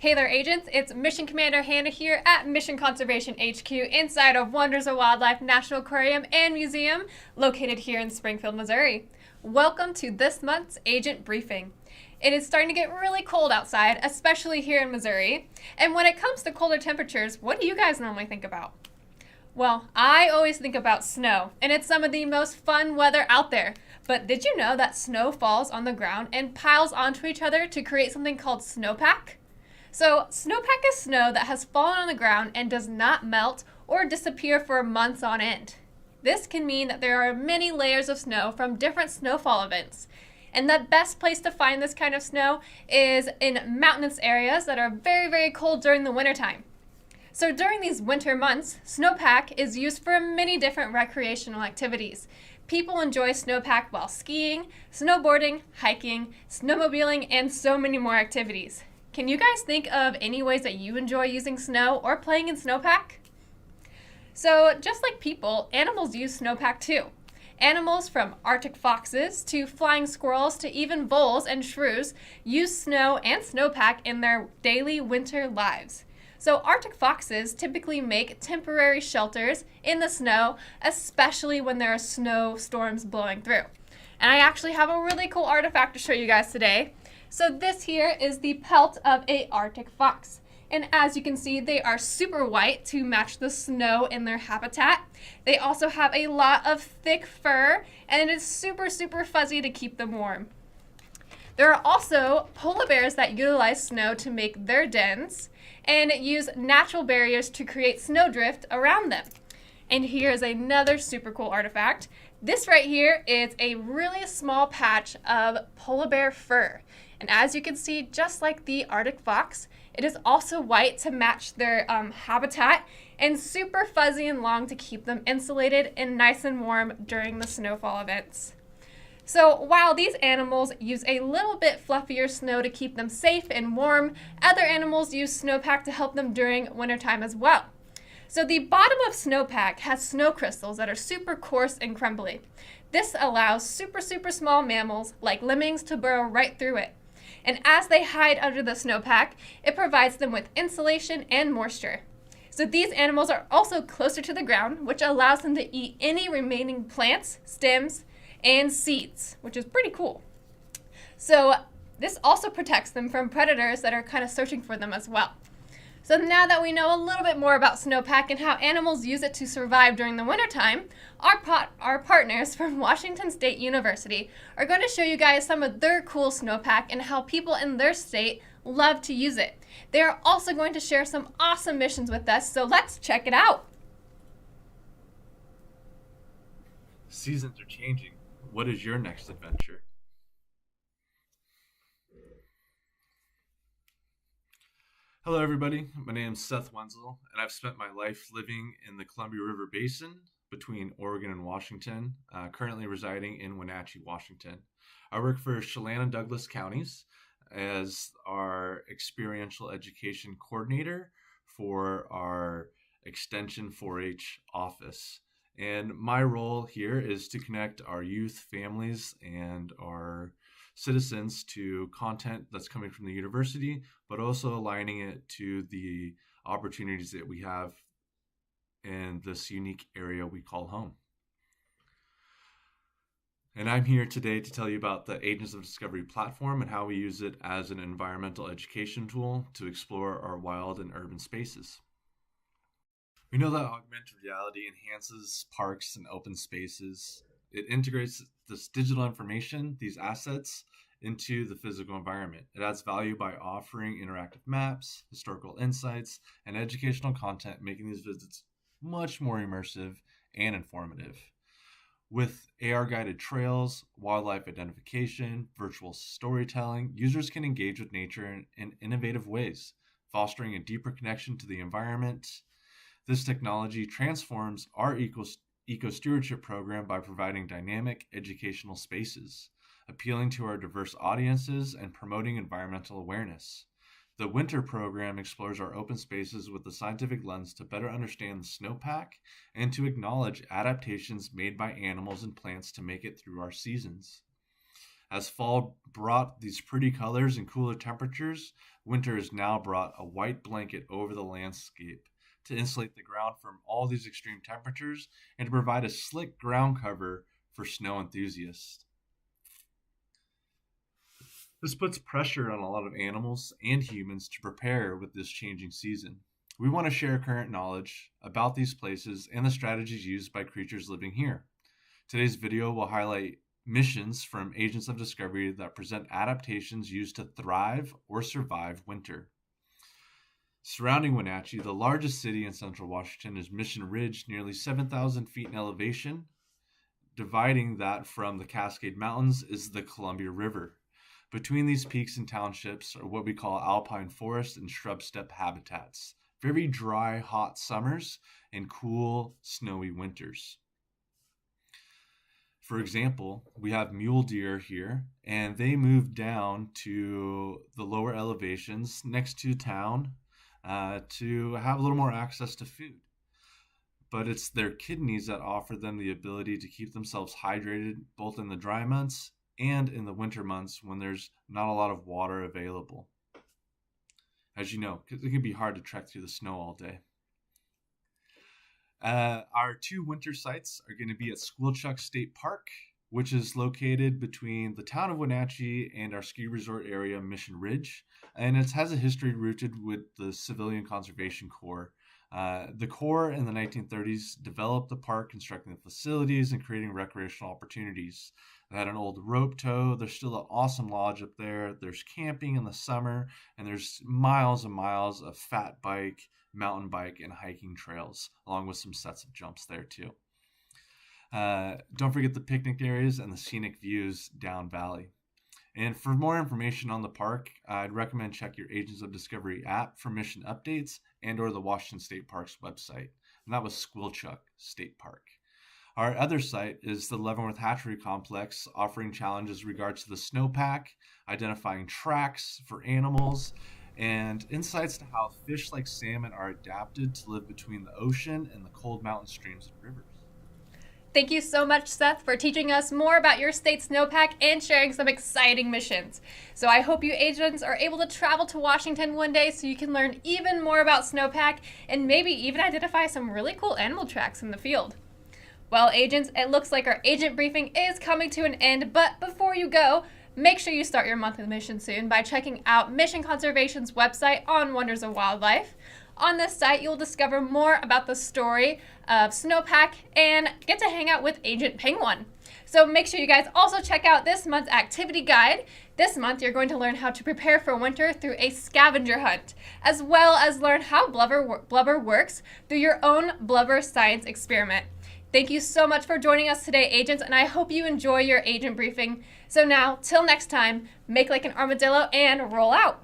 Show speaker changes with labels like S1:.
S1: Hey there, agents. It's Mission Commander Hannah here at Mission Conservation HQ inside of Wonders of Wildlife National Aquarium and Museum located here in Springfield, Missouri. Welcome to this month's Agent Briefing. It is starting to get really cold outside, especially here in Missouri. And when it comes to colder temperatures, what do you guys normally think about? Well, I always think about snow, and it's some of the most fun weather out there. But did you know that snow falls on the ground and piles onto each other to create something called snowpack? So, snowpack is snow that has fallen on the ground and does not melt or disappear for months on end. This can mean that there are many layers of snow from different snowfall events. And the best place to find this kind of snow is in mountainous areas that are very, very cold during the wintertime. So during these winter months, snowpack is used for many different recreational activities. People enjoy snowpack while skiing, snowboarding, hiking, snowmobiling, and so many more activities. Can you guys think of any ways that you enjoy using snow or playing in snowpack? So just like people, animals use snowpack too. Animals from Arctic foxes to flying squirrels to even voles and shrews use snow and snowpack in their daily winter lives. So Arctic foxes typically make temporary shelters in the snow, especially when there are snowstorms blowing through. And I actually have a really cool artifact to show you guys today. So this here is the pelt of a Arctic fox. And as you can see, they are super white to match the snow in their habitat. They also have a lot of thick fur, and it is super, super fuzzy to keep them warm. There are also polar bears that utilize snow to make their dens and use natural barriers to create snowdrift around them. And here is another super cool artifact. This right here is a really small patch of polar bear fur. And as you can see, just like the Arctic fox, it is also white to match their habitat and super fuzzy and long to keep them insulated and nice and warm during the snowfall events. So while these animals use a little bit fluffier snow to keep them safe and warm, other animals use snowpack to help them during wintertime as well. So the bottom of snowpack has snow crystals that are super coarse and crumbly. This allows super, super small mammals like lemmings to burrow right through it. And as they hide under the snowpack, it provides them with insulation and moisture. So these animals are also closer to the ground, which allows them to eat any remaining plants, stems, and seeds, which is pretty cool. So this also protects them from predators that are kind of searching for them as well. So now that we know a little bit more about snowpack and how animals use it to survive during the wintertime, our partners from Washington State University are going to show you guys some of their cool snowpack and how people in their state love to use it. They are also going to share some awesome missions with us, so let's check it out.
S2: Seasons are changing. What is your next adventure? Hello, everybody. My name is Seth Wendzel, and I've spent my life living in the Columbia River Basin between Oregon and Washington, currently residing in Wenatchee, Washington. I work for Chelan and Douglas counties as our experiential education coordinator for our Extension 4-H office. And my role here is to connect our youth, families, and our citizens to content that's coming from the university, but also aligning it to the opportunities that we have in this unique area we call home. And I'm here today to tell you about the Agents of Discovery platform and how we use it as an environmental education tool to explore our wild and urban spaces. We know that augmented reality enhances parks and open spaces. It integrates this digital information, these assets, into the physical environment. It adds value by offering interactive maps, historical insights, and educational content, making these visits much more immersive and informative. With AR-guided trails, wildlife identification, virtual storytelling, users can engage with nature in innovative ways, fostering a deeper connection to the environment. This technology transforms our eco-stewardship program by providing dynamic educational spaces, appealing to our diverse audiences and promoting environmental awareness. The winter program explores our open spaces with a scientific lens to better understand the snowpack and to acknowledge adaptations made by animals and plants to make it through our seasons. As fall brought these pretty colors and cooler temperatures, winter has now brought a white blanket over the landscape to insulate the ground from all these extreme temperatures and to provide a slick ground cover for snow enthusiasts. This puts pressure on a lot of animals and humans to prepare with this changing season. We want to share current knowledge about these places and the strategies used by creatures living here. Today's video will highlight missions from Agents of Discovery that present adaptations used to thrive or survive winter. Surrounding Wenatchee, the largest city in central Washington is Mission Ridge, nearly 7,000 feet in elevation. Dividing that from the Cascade Mountains is the Columbia River. Between these peaks and townships are what we call alpine forest and shrub steppe habitats. Very dry, hot summers and cool, snowy winters. For example, we have mule deer here, and they move down to the lower elevations next to town to have a little more access to food. But it's their kidneys that offer them the ability to keep themselves hydrated both in the dry months and in the winter months when there's not a lot of water available. As you know, it can be hard to trek through the snow all day. Our two winter sites are going to be at Squilchuck State Park, which is located between the town of Wenatchee and our ski resort area, Mission Ridge. And it has a history rooted with the Civilian Conservation Corps. The Corps in the 1930s developed the park, constructing the facilities and creating recreational opportunities. They had an old rope tow. There's still an awesome lodge up there. There's camping in the summer, and there's miles and miles of fat bike, mountain bike, and hiking trails, along with some sets of jumps there too. Don't forget the picnic areas and the scenic views down valley. And for more information on the park, I'd recommend check your Agents of Discovery app for mission updates and or the Washington State Parks website. And that was Squilchuck State Park. Our other site is the Leavenworth Hatchery Complex, offering challenges regards to the snowpack, identifying tracks for animals, and insights to how fish like salmon are adapted to live between the ocean and the cold mountain streams and rivers.
S1: Thank you so much, Seth, for teaching us more about your state's snowpack and sharing some exciting missions. So I hope you agents are able to travel to Washington one day so you can learn even more about snowpack and maybe even identify some really cool animal tracks in the field. Well, agents, it looks like our agent briefing is coming to an end, but before you go, make sure you start your monthly mission soon by checking out Mission Conservation's website on Wonders of Wildlife. On this site, you'll discover more about the story of snowpack and get to hang out with Agent Penguin. So make sure you guys also check out this month's activity guide. This month, you're going to learn how to prepare for winter through a scavenger hunt, as well as learn how blubber works through your own blubber science experiment. Thank you so much for joining us today, agents, and I hope you enjoy your agent briefing. So now, till next time, make like an armadillo and roll out.